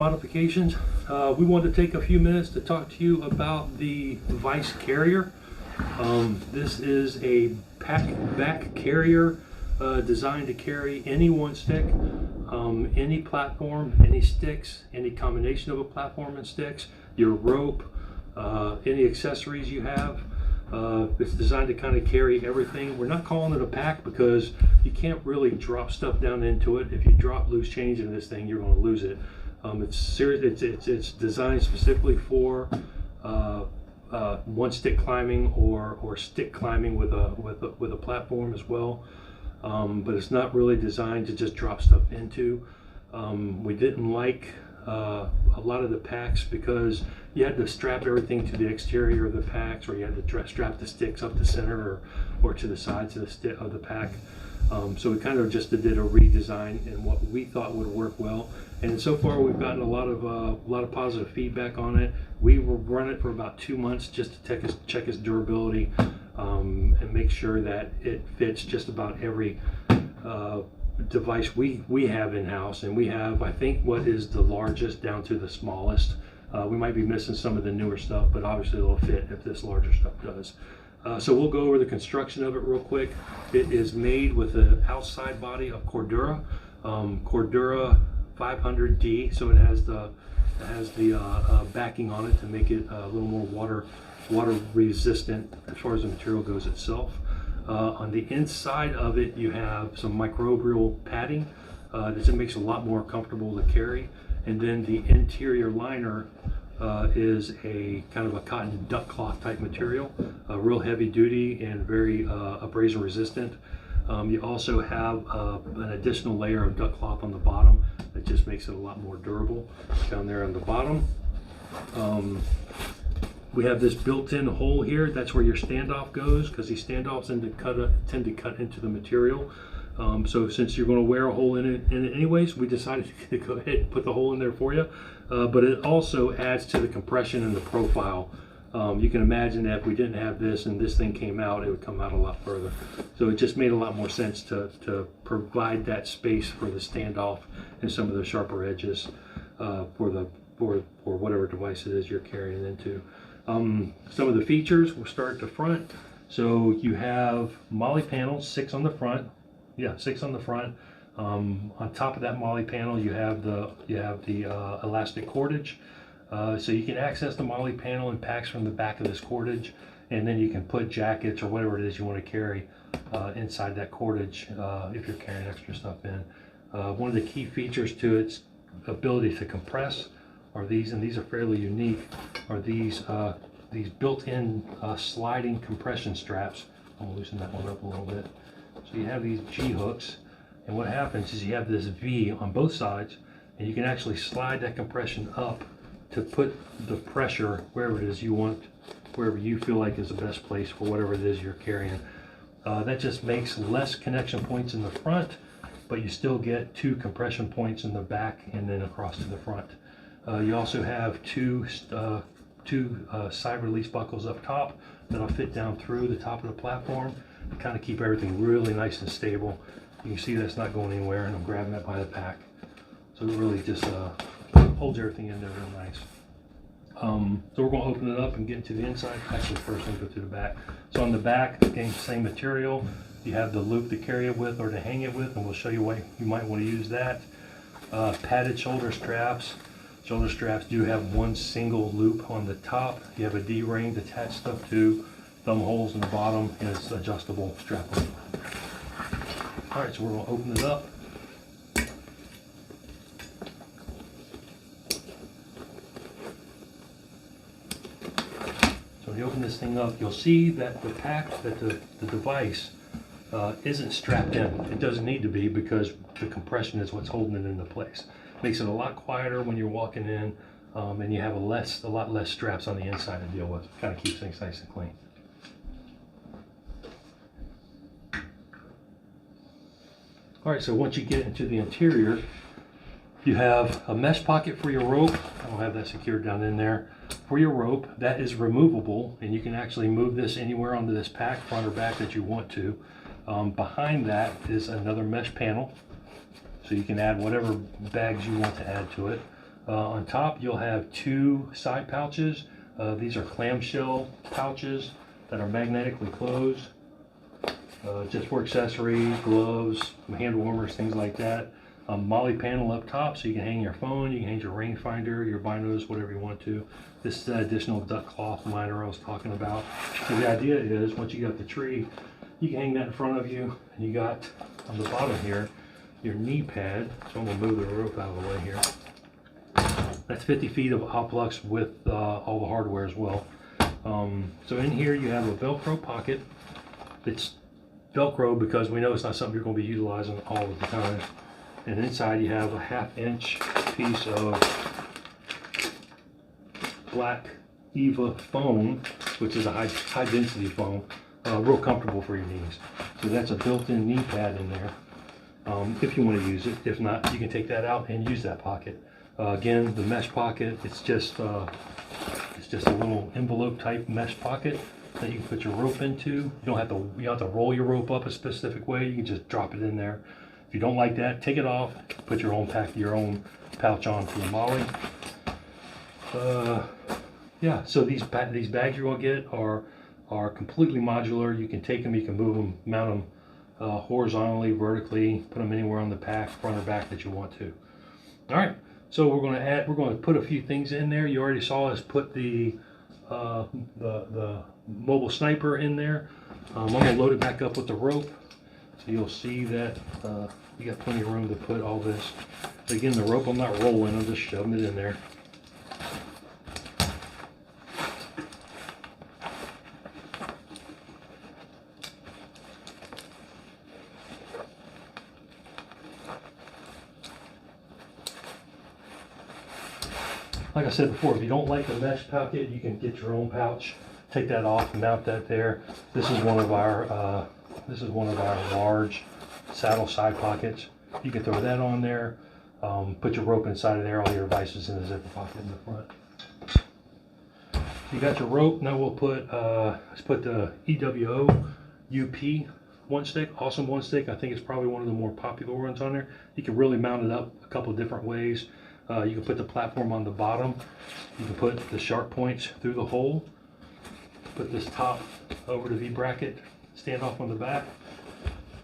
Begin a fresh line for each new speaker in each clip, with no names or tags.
Modifications. We want to take a few minutes to talk to you about the Vice carrier. This is a back carrier designed to carry any one stick, any platform, any sticks, any combination of a platform and sticks, your rope, any accessories you have. It's designed to kind of carry everything. We're not calling it a pack because you can't really drop stuff down into it. If you drop loose change in this thing, you're going to lose it. It's designed specifically for one stick climbing or stick climbing with a platform as well. But it's not really designed to just drop stuff into. We didn't like a lot of the packs because you had to strap everything to the exterior of the packs, or you had to strap the sticks up the center or to the sides of the pack. So we kind of just did a redesign in what we thought would work well, and so far we've gotten a lot of positive feedback on it. We will run it for about 2 months just to check its durability and make sure that it fits just about every device we have in-house, and we have, I think, what is the largest down to the smallest. We might be missing some of the newer stuff, but obviously it'll fit if this larger stuff does. So we'll go over the construction of it real quick. It is made with the outside body of Cordura, Cordura 500D, so it has the backing on it to make it a little more water resistant as far as the material goes itself. On the inside of it, you have some microbial padding that makes it a lot more comfortable to carry, and then the interior liner is a kind of a cotton duck cloth type material, real heavy duty and very abrasion resistant. You also have an additional layer of duck cloth on the bottom that just makes it a lot more durable. Down there on the bottom, we have this built-in hole here. That's where your standoff goes, because these standoffs tend to cut into the material. So since you're going to wear a hole in it anyways, we decided to go ahead and put the hole in there for you. But it also adds to the compression and the profile. You can imagine that if we didn't have this and this thing came out, it would come out a lot further. So it just made a lot more sense to provide that space for the standoff and some of the sharper edges for whatever device it is you're carrying into. Some of the features, we'll start at the front. So you have MOLLE panels, 6 on the front. Yeah, 6 on the front. On top of that MOLLE panel, you have the elastic cordage. So you can access the MOLLE panel and packs from the back of this cordage, and then you can put jackets or whatever it is you want to carry inside that cordage if you're carrying extra stuff in. One of the key features to its ability to compress are these, and these are fairly unique, are these built-in sliding compression straps. I'm going to loosen that one up a little bit. So you have these G-hooks, and what happens is you have this V on both sides, and you can actually slide that compression up to put the pressure wherever it is you want, wherever you feel like is the best place for whatever it is you're carrying. That just makes less connection points in the front, but you still get 2 compression points in the back and then across to the front. You also have two side release buckles up top that'll fit down through the top of the platform to kind of keep everything really nice and stable. You can see that's not going anywhere, and I'm grabbing that by the pack. So it really just holds everything in there real nice. So we're going to open it up and get into the inside. Actually, first I'm going to go to the back. So on the back, again, same material. You have the loop to carry it with or to hang it with, and we'll show you why you might want to use that. Padded shoulder straps. Shoulder straps do have one single loop on the top. You have a D-ring to attach stuff to, thumb holes in the bottom, and it's adjustable strap on. All right, so we're going to open it up. So when you open this thing up, you'll see that the pack, that the device isn't strapped in. It doesn't need to be, because the compression is what's holding it into place. Makes it a lot quieter when you're walking in, and you have a lot less straps on the inside to deal with. Kind of keeps things nice and clean. All right, so once you get into the interior, you have a mesh pocket for your rope. I don't have that secured down in there. For your rope, that is removable, and you can actually move this anywhere onto this pack, front or back, that you want to. Behind that is another mesh panel, so you can add whatever bags you want to add to it. On top, you'll have 2 side pouches. These are clamshell pouches that are magnetically closed, just for accessories, gloves, hand warmers, things like that. Molly panel up top, so you can hang your phone, you can hang your rangefinder, your binos, whatever you want to. This is that additional duck cloth liner I was talking about. So the idea is, once you got the tree, you can hang that in front of you, and you got on the bottom here your knee pad. So I'm gonna move the rope out of the way here. That's 50 feet of Oplux with all the hardware as well. So in here you have a Velcro pocket. It's Velcro because we know it's not something you're going to be utilizing all of the time. And inside you have a 1/2 inch piece of black Eva foam, which is a high density foam, real comfortable for your knees. So that's a built-in knee pad in there, if you want to use it. If not, you can take that out and use that pocket. Again, the mesh pocket, it's just a little envelope type mesh pocket that you can put your rope into. You don't have to roll your rope up a specific way. You can just drop it in there. If you don't like that, take it off, put your own pouch on for your molly. Yeah, so these bags you're gonna get are completely modular. You can take them, you can move them, mount them horizontally, vertically, put them anywhere on the pack, front or back that you want to. All right, so we're going to put a few things in there. You already saw us put the mobile sniper in there. I'm going to load it back up with the rope, so you'll see that you got plenty of room to put all this. Again, the rope I'm not rolling, I'm just shoving it in there. Like I said before, if you don't like the mesh pocket, you can get your own pouch. Take that off and mount that there. This is one of our large saddle side pockets. You can throw that on there. Put your rope inside of there. All your devices in the zipper pocket in the front. You got your rope. Now we'll put let's put the EWO UP one stick. Awesome one stick. I think it's probably one of the more popular ones on there. You can really mount it up a couple of different ways. You can put the platform on the bottom. You can put the sharp points through the hole. Put this top over the V bracket, stand off on the back,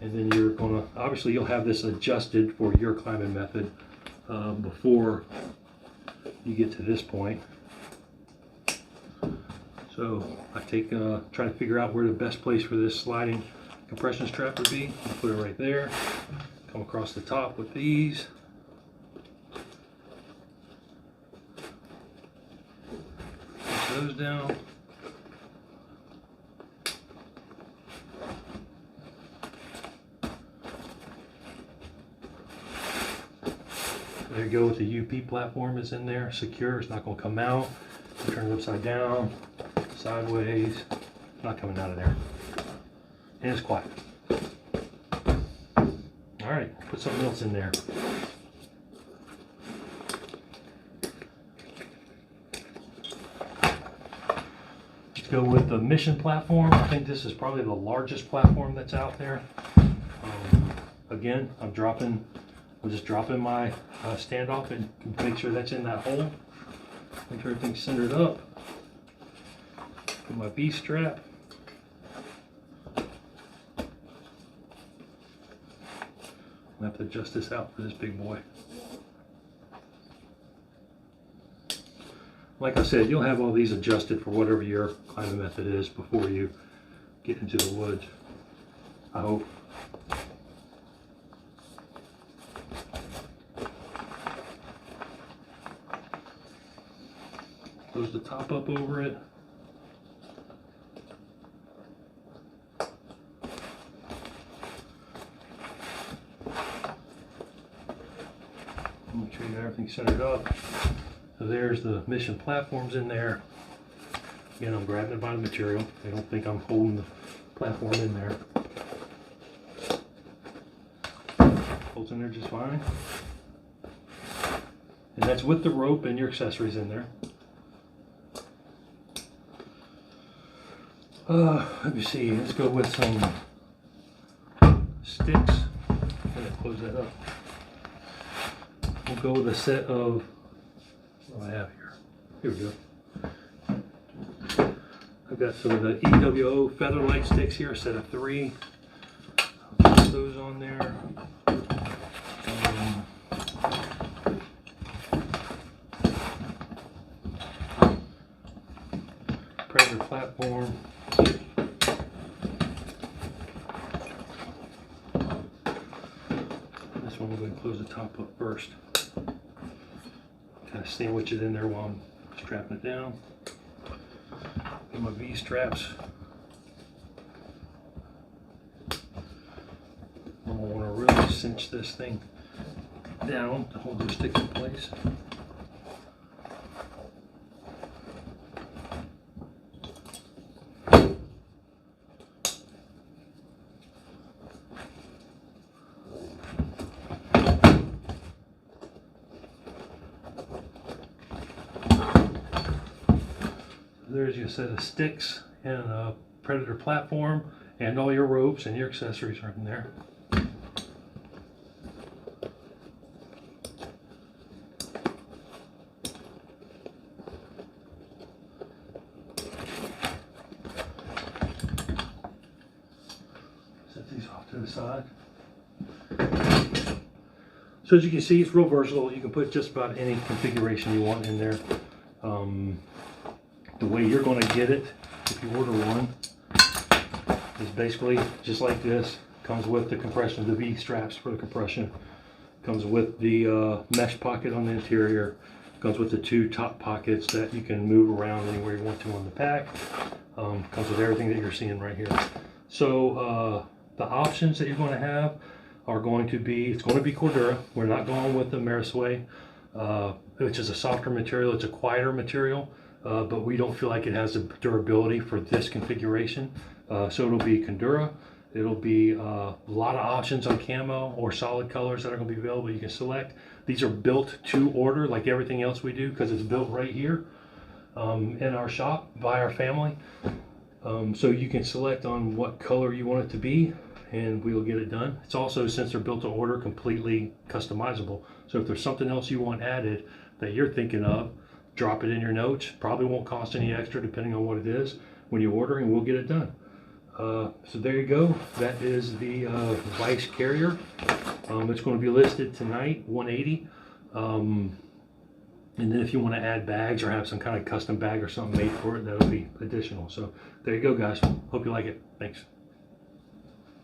and then you're gonna, obviously you'll have this adjusted for your climbing method before you get to this point. So I try to figure out where the best place for this sliding compression strap would be. I'll put it right there. Come across the top with these. Those down. There you go, with the UP platform is in there, secure, it's not going to come out. You turn it upside down, sideways, not coming out of there. And it's quiet. All right, put something else in there. Go with the Mission platform. I think this is probably the largest platform that's out there. Again, I'm just dropping my standoff and make sure that's in that hole. Make sure everything's centered up. Put my B strap. I'm gonna have to adjust this out for this big boy. Like I said, you'll have all these adjusted for whatever your climbing method is before you get into the woods, I hope. Close the top up over it. Make sure you got everything centered up. So there's the Mission platforms in there. Again, I'm grabbing it by the material. They don't think I'm holding the platform in there. Holds in there just fine. And that's with the rope and your accessories in there. Let me see, let's go with some sticks. I'm gonna close that up. We'll go with a set of What do I have here? Here we go. I've got some of the EWO feather light sticks here, a set of 3. I'll put those on there. Predator platform. This one we're going to close the top up first. Kind of sandwich it in there while I'm strapping it down. Get my V straps. I want to really cinch this thing down to hold the sticks in place. There's your set of sticks and a Predator platform and all your ropes and your accessories are in there. Set these off to the side. So as you can see, it's real versatile. You can put just about any configuration you want in there. The way you're going to get it, if you order one, is basically just like this. Comes with the compression, the V straps for the compression. Comes with the mesh pocket on the interior. Comes with the 2 top pockets that you can move around anywhere you want to on the pack. Comes with everything that you're seeing right here. So the options that you're going to have are going to be, it's going to be Cordura. We're not going with the Marisway, which is a softer material. It's a quieter material. But we don't feel like it has the durability for this configuration. So it'll be Cordura. It'll be a lot of options on camo or solid colors that are going to be available. You can select. These are built to order like everything else we do because it's built right here in our shop by our family. So you can select on what color you want it to be and we'll get it done. It's also, since they're built to order, completely customizable. So if there's something else you want added that you're thinking of, drop it in your notes. Probably won't cost any extra depending on what it is when you order, and we'll get it done. So there you go. That is the Vice carrier. It's going to be listed tonight, $180. And then if you want to add bags or have some kind of custom bag or something made for it, that'll be additional. So there you go, guys. Hope you like it. Thanks.